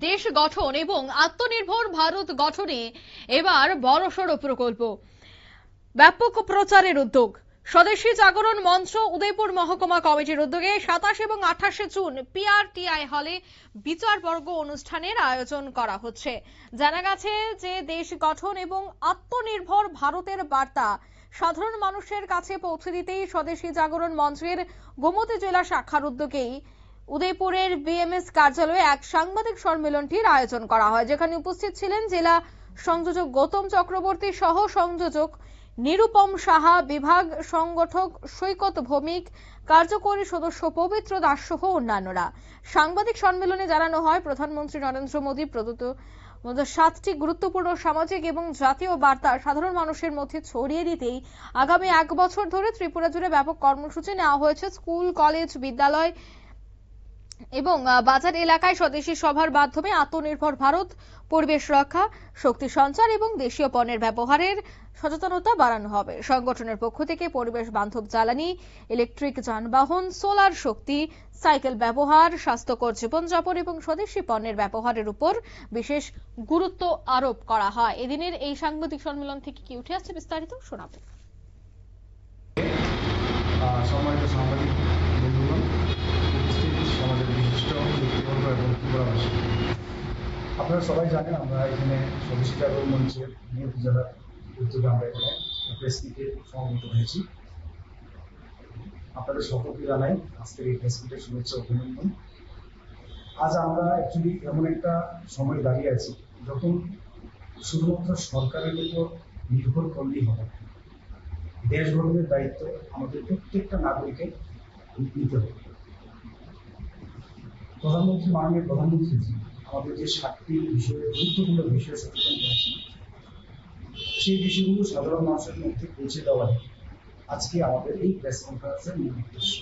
দেশ গঠন এবং আত্মনির্ভর ভারত গঠনে এবার বড়সড় প্রকল্প, ব্যাপক প্রচারের উদ্যোগ। স্বদেশী জাগরণ মঞ্চ উদয়পুর মহকুমা কমিটির উদ্যোগে 27 এবং 28 জুন পিআরটিআই হলে বিচারবর্গ অনুষ্ঠানের আয়োজন করা হচ্ছে। জানা গেছে যে দেশ গঠন এবং আত্মনির্ভর ভারতের বার্তা সাধারণ মানুষের কাছে পৌঁছে দিতেই স্বদেশী জাগরণ মঞ্চের গোমতী জেলা শাখার উদ্যোগেই উদয়পুরের বিএমএস কার্যালয়ে এক সাংবাদিক সম্মেলনটির আয়োজন করা হয়, যেখানে উপস্থিত ছিলেন জেলা সংযোজক গৌতম চক্রবর্তী সহ সংযোজক নিরুপম সাহা, বিভাগ সংগঠক সৈকত ভৌমিক, কার্যকরী সদস্য পবিত্র দাস সহ অন্যান্যরা। সাংবাদিক সম্মেলনে জানানো হয়, প্রধানমন্ত্রী নরেন্দ্র মোদী প্রদত্ত 7টি গুরুত্বপূর্ণ সামাজিক এবং জাতীয় বার্তা সাধারণ মানুষের মধ্যে ছড়িয়ে দিতেই আগামী 1 বছর ধরে ত্রিপুরা জুড়ে ব্যাপক কর্মসূচি নেওয়া হয়েছে। স্কুল, কলেজ, বিদ্যালয় এবং বাজার এলাকায় স্বদেশী সভার মাধ্যমে আত্মনির্ভর ভারত, পরিবেশ রক্ষা, শক্তি সঞ্চার এবং দেশীয় পণ্যের ব্যবহারের সচেতনতা বাড়ানো হবে। সংগঠনের পক্ষ থেকে পরিবেশ বান্ধব জ্বালানি, ইলেকট্রিক যানবাহন, সোলার শক্তি, সাইকেল ব্যবহার, স্বাস্থ্যকর জীবনযাপন এবং স্বদেশী পণ্যের ব্যবহারের উপর বিশেষ গুরুত্ব আরোপ করা হয়। এদিনের এই সাংবাদিক সম্মেলন থেকে কি উঠে আসছে বিস্তারিত শোনাবো। সম্মানিত সাংবাদিক বন্ধুগণ, উপস্থিত সমাজের বিশিষ্ট ব্যক্তিবর্গ এবং ত্রিপুরাবাসী, আপনারা সবাই জানেন আমরা এখানে স্বদেশী জাগরণ মঞ্চের নিয়োগ জেলার উদ্যোগে আমরা এখানে প্রেস মিটে সমবেত হয়েছি। আপনাদের সকলকে জানাই আজকের এই প্রেস মিটের শুভেচ্ছা অভিনন্দন। আজ আমরা অ্যাকচুয়ালি এমন একটা সময় দাঁড়িয়ে আছি যখন শুধুমাত্র সরকারের উপর নির্ভর করলেই হবে, দেশ গঠনের দায়িত্ব আমাদের প্রত্যেকটা নাগরিকের নিতে হবে। মাননীয় প্রধানমন্ত্রী আমাদের যে 7টি বিষয়ে গুরুত্বপূর্ণ বিষয়ে সচেতন করেছেন, সেই বিষয়গুলো সাধারণ মানুষের মধ্যে পৌঁছে দেওয়ার আজকে আমাদের এই প্রেস কনফারেন্সের মূল উদ্দেশ্য।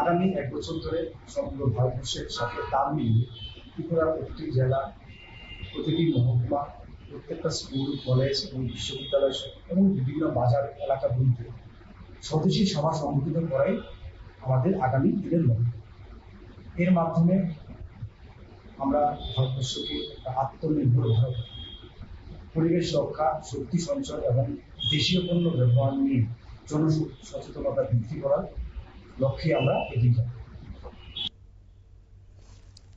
আগামী 1 বছর ধরে সমগ্র ভারতবর্ষের সাথে তাল মিলিয়ে ত্রিপুরার প্রতিটি জেলা, প্রতিটি মহকুমা, প্রত্যেকটা স্কুল, কলেজ এবং বিশ্ববিদ্যালয় এবং বিভিন্ন বাজার এলাকাগুলিতে স্বদেশী সভা সংগঠিত করাই আমাদের আগামী দিনের লক্ষ্য। এর মাধ্যমে আমরা ভারতবর্ষকে আত্মনির্ভর ভারত, পরিবেশ রক্ষা, শক্তি সঞ্চয় এবং দেশীয় পণ্য ব্যবহার নিয়ে জনসচেতনতা বৃদ্ধি করার লক্ষ্যে আমরা এগিয়ে যাব।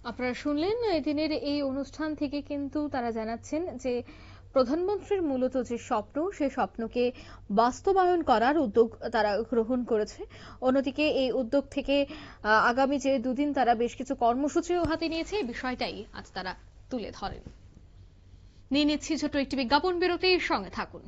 আপনারা শুনলেন এদিনের এই অনুষ্ঠান থেকে কিন্তু তারা জানাচ্ছেন যে প্রধানমন্ত্রীর মূলত যে স্বপ্ন, সেই স্বপ্নকে বাস্তবায়ন করার উদ্যোগ তারা গ্রহণ করেছে। অন্যদিকে এই উদ্যোগ থেকে আগামী যে 2 দিন তারা বেশ কিছু কর্মসূচিও হাতে নিয়েছে, এই বিষয়টাই আজ তারা তুলে ধরেন। নিয়ে নিচ্ছি ছোট একটি বিজ্ঞাপন বিরতির সঙ্গে থাকুন।